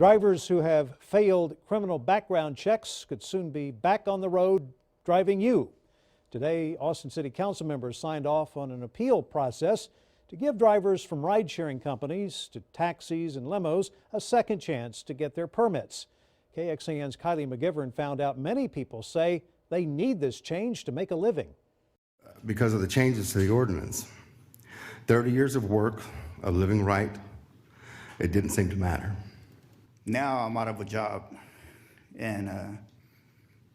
Drivers who have failed criminal background checks could soon be back on the road driving you. Today, Austin City Council members signed off on an appeal process to give drivers from ride-sharing companies to taxis and limos a second chance to get their permits. KXAN's Kylie McGivern found out many people say they need this change to make a living. Because of the changes to the ordinance, 30 years of work, of living right, it didn't seem to matter. Now I'm out of a job, and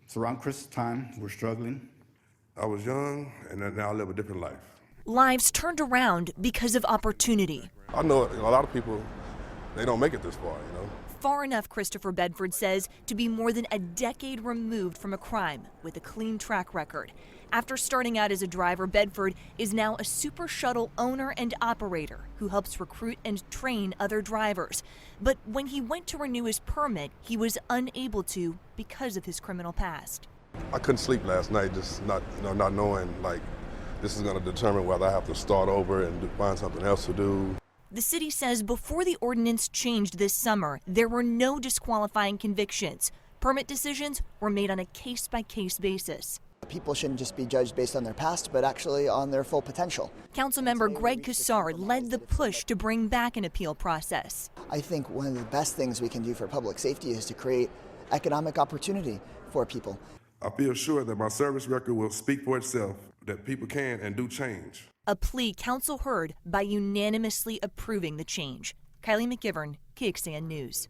it's around Christmas time. We're struggling. I was young, and now I live a different life. Lives turned around because of opportunity. I know a lot of people, they don't make it this far, you know. Far enough, Christopher Bedford says, to be more than a decade removed from a crime with a clean track record. After starting out as a driver, Bedford is now a super shuttle owner and operator who helps recruit and train other drivers. But when he went to renew his permit, he was unable to because of his criminal past. I couldn't sleep last night, just not knowing, like, this is going to determine whether I have to start over and find something else to do. The city says before the ordinance changed this summer, there were no disqualifying convictions. Permit decisions were made on a case-by-case basis. People shouldn't just be judged based on their past, but actually on their full potential. Councilmember Greg Cassar led the push to bring back an appeal process. I think one of the best things we can do for public safety is to create economic opportunity for people. I feel sure that my service record will speak for itself, that people can and do change. A plea council heard by unanimously approving the change. Kylie McGivern, KXAN News.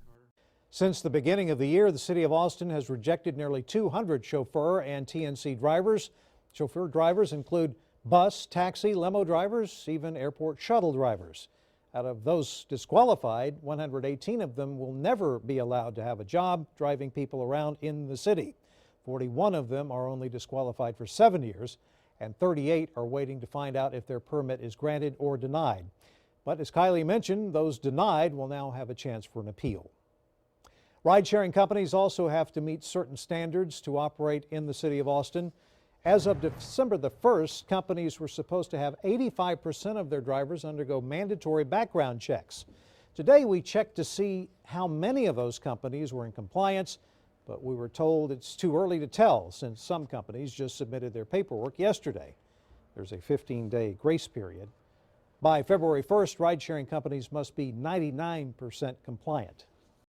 Since the beginning of the year, the city of Austin has rejected nearly 200 chauffeur and TNC drivers. Chauffeur drivers include bus, taxi, limo drivers, even airport shuttle drivers. Out of those disqualified, 118 of them will never be allowed to have a job driving people around in the city. 41 of them are only disqualified for 7 years, and 38 are waiting to find out if their permit is granted or denied. But as Kylie mentioned, those denied will now have a chance for an appeal. Ride-sharing companies also have to meet certain standards to operate in the city of Austin. As of December the 1st, companies were supposed to have 85% of their drivers undergo mandatory background checks. Today, we checked to see how many of those companies were in compliance, but we were told it's too early to tell since some companies just submitted their paperwork yesterday. There's a 15-day grace period. By February 1st, ride-sharing companies must be 99% compliant.